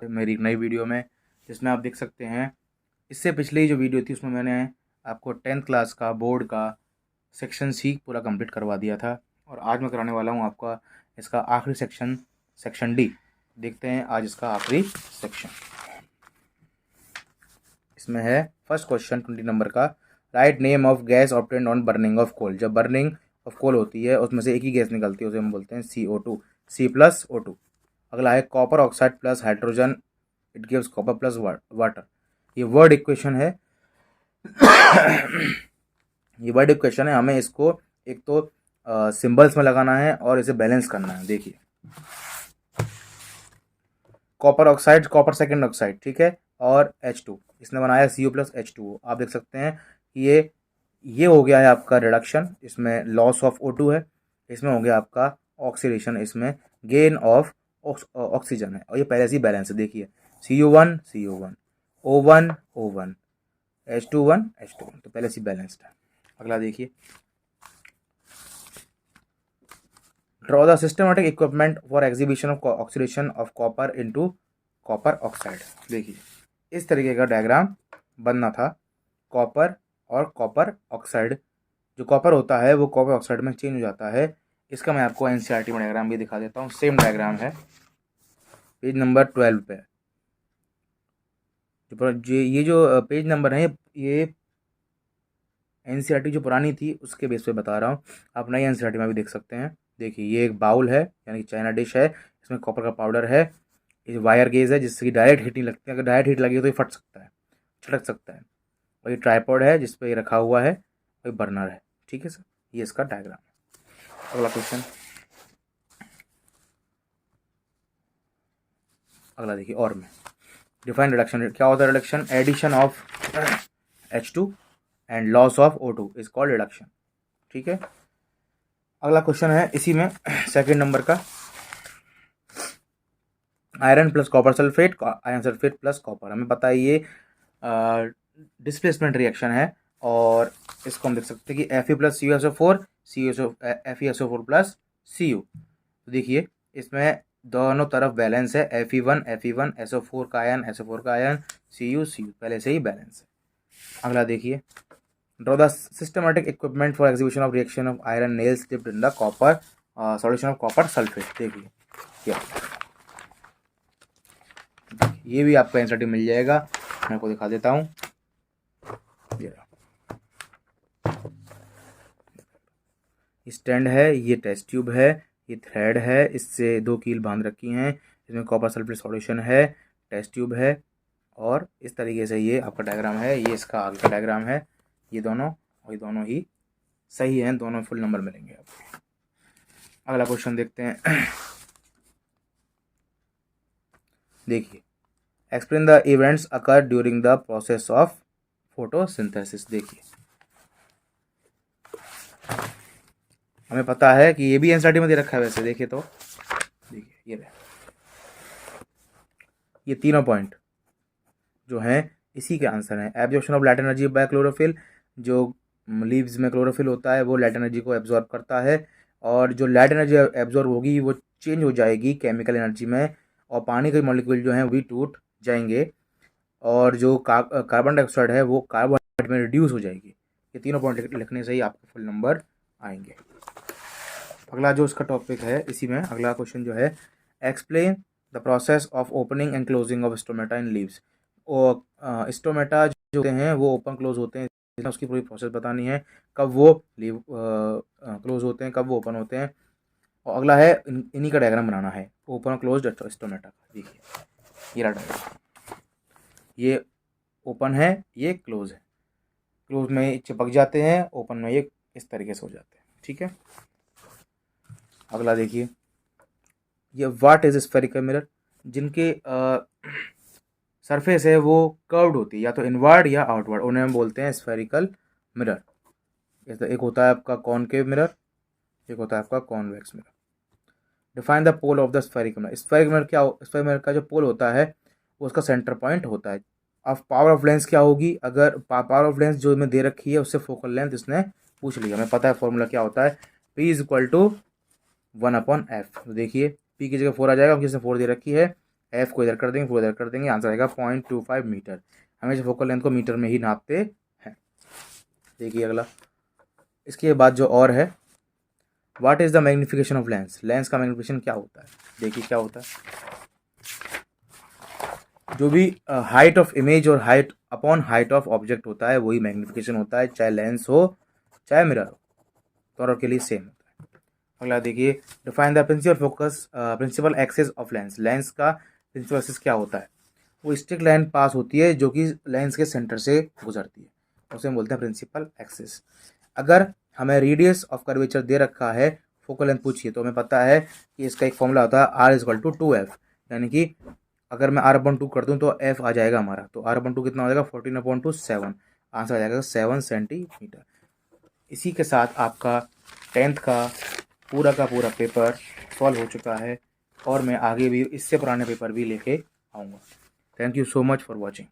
मेरी नई वीडियो में, जिसमें आप देख सकते हैं इससे पिछली जो वीडियो थी उसमें मैंने आपको 10th क्लास का बोर्ड का सेक्शन सी पूरा कंप्लीट करवा दिया था। और आज मैं कराने वाला हूँ आपका इसका आखिरी सेक्शन, सेक्शन डी। देखते हैं आज इसका आखिरी सेक्शन। इसमें है फर्स्ट क्वेश्चन 20 नंबर का, right name of gas obtained on burning of coal. जब बर्निंग ऑफ कोल होती है उसमें से एक ही गैस निकलती है, उसे हम बोलते हैं CO2, C+O2। अगला है copper oxide plus hydrogen it gives copper plus water. ये वर्ड इक्वेशन है ये वर्ड इक्वेशन है, हमें इसको एक तो सिंबल्स में लगाना है और इसे बैलेंस करना है। देखिए copper oxide, copper second oxide, ठीक है, और H2 इसने बनाया CO+H2O। आप देख सकते हैं कि ये हो गया है आपका रिडक्शन, इसमें लॉस ऑफ O2 है, इसमें हो गया आपका ऑक्सीडेशन, इसमें गेन ऑफ ऑक्सीजन है, और ये पहले से ही बैलेंस है। देखिए CO1 CO1, O1 O1, H2 H2, तो पहले से बैलेंस्ड है। अगला देखिए, draw the systematic equipment for exhibition of oxidation of copper into copper oxide. देखिए इस तरीके का डायग्राम बनना था। कॉपर और कॉपर ऑक्साइड, जो कॉपर होता है वो कॉपर ऑक्साइड में चेंज हो जाता है। इसका मैं आपको NCERT में डायग्राम भी दिखा देता हूँ। सेम डायग्राम है पेज नंबर 12 पे। ये जो पेज नंबर है ये NCERT जो पुरानी थी उसके बेस पे बता रहा हूँ, आप नई NCERT में भी देख सकते हैं। देखिए ये एक बाउल है, यानी कि चाइना डिश है, इसमें कॉपर का पाउडर है, ये वायर गेज है जिससे कि डायरेक्ट हीट नहीं लगती है, अगर डायरेक्ट हीट लगी तो ये फट सकता है, छटक सकता है। और ये ट्राइपॉड है जिस पे ये रखा हुआ है, और ये बर्नर है। ठीक है सर, ये इसका डायग्राम है। अगला क्वेश्चन, अगला देखिए, और में डिफाइन रिडक्शन। क्या होता है reduction? Addition of H2 and loss of O2 is called reduction. ठीक है, अगला क्वेश्चन है इसी में सेकंड नंबर का, iron plus copper sulphate, iron sulphate plus copper. हमें पता है ये डिस्प्लेसमेंट रिएक्शन है, और इसको हम देख सकते हैं कि Fe plus CuSO4, FeSO4 plus Cu। तो देखिए इसमें दोनों तरफ बैलेंस है, Fe1 SO4 का आयन SO4 का आयन, Cu पहले से ही बैलेंस है। अगला देखिए, draw the systematic equipment for exhibition of reaction of iron nails dipped in the copper solution of copper sulphate. देखिए ये भी आपको NCERT मिल जाएगा, मैं आपको दिखा देता हूँ। स्टैंड है, ये टेस्ट ट्यूब है, ये थ्रेड है, इससे दो कील बांध रखी हैं, इसमें कॉपर सल्फेट सॉल्यूशन है, टेस्ट ट्यूब है, और इस तरीके से ये आपका डायग्राम है। ये इसका आगे का डायग्राम है। ये दोनों और ये दोनों ही सही हैं, दोनों फुल नंबर मिलेंगे आपको। अगला क्वेश्चन देखते हैं देखिए, explain the events occur during the process of photosynthesis. देखिए हमें पता है कि ये भी NCERT में दे रखा है वैसे देखिए तो। देखिए ये तीनों पॉइंट जो हैं इसी के आंसर हैं। Absorption of light energy by chlorophyll, जो लीव्स में क्लोरोफिल होता है वो लाइट एनर्जी को एब्जॉर्ब करता है, और जो लाइट एनर्जी एब्जॉर्ब होगी वो चेंज हो जाएगी केमिकल एनर्जी में, और पानी के मॉलिक्यूल जो हैं वो भी टूट जाएंगे, और जो कार्बन डाइऑक्साइड है वो कार्बन में रिड्यूस हो जाएगी। ये तीनों पॉइंट लिखने से ही आपको फुल नंबर आएंगे। अगला जो उसका टॉपिक है इसी में अगला क्वेश्चन जो है, explain the process of opening and closing of stomata in leaves. और स्टोमेटा जो होते हैं वो ओपन क्लोज होते हैं, उसकी पूरी प्रोसेस बतानी है, कब वो लीव क्लोज होते हैं, कब वो ओपन होते हैं। और अगला है इन्हीं का डायग्राम बनाना है, ओपन और क्लोज स्टोमेटा का। देखिए ये रहा डायग्राम, ये ओपन है, ये क्लोज है, क्लोज में चिपक जाते हैं, ओपन में ये इस तरीके से हो जाते हैं। ठीक है, अगला देखिए, ये व्हाट इज स्फेरिकल मिरर। जिनके सरफेस है वो कर्व्ड होती है, या तो इनवर्ड या आउटवर्ड, उन्हें हम बोलते हैं स्फेरिकल मिरर। एक होता है आपका कॉनकेव मिरर, एक होता है आपका convex mirror. Define the pole of the spherical mirror. Spherical mirror क्या, स्फेरिकल मिरर का जो पोल होता है वो उसका सेंटर पॉइंट होता है। अब पावर ऑफ लेंस क्या होगी, अगर पावर ऑफ लेंस जो में दे रखी है उससे फोकल लेंथ इसने पूछ लिया, हमें पता है फॉर्मूला क्या होता है, P = 1/f। तो देखिए P की जगह 4 आ जाएगा क्योंकि इसने 4 दे रखी है, एफ को इधर कर देंगे, वो इधर कर देंगे, आंसर आएगा 0.25 मीटर। हमेशा फोकल लेंथ को मीटर में ही नापते हैं। देखिए अगला, इसके बाद जो और है, what is the magnification of lens, lens का मैग्नीफिकेशन क्या होता है। देखिए क्या होता है, जो भी हाइट ऑफ इमेज और height upon height of object होता है वही मैग्नीफिकेशन होता है, चाहे लेंस हो चाहे मिरर हो, दोनों के लिए सेम होता है। अगला देखिए, define the principal focus principal axis of lens, lens का प्रिंसिपल एक्सिस क्या होता है। वो स्ट्रिक्ट लाइन पास होती है जो कि लेंस के सेंटर से गुजरती है, उसे हम बोलते हैं प्रिंसिपल एक्सिस। अगर हमें रेडियस ऑफ कर्वेचर दे रखा है, फोकल लेंथ पूछिए, तो हमें पता है कि इसका एक फॉर्मूला होता है R=2F, यानी कि अगर मैं R/2 कर दूं तो F आ जाएगा हमारा, तो R/2 कितना हो जाएगा 14/7, आंसर आ जाएगा 7 सेंटीमीटर। इसी के साथ आपका 10th का पूरा पेपर सॉल्व हो चुका है और मैं आगे भी इससे पुराने पेपर भी लेके आऊँगा। Thank you so much for watching.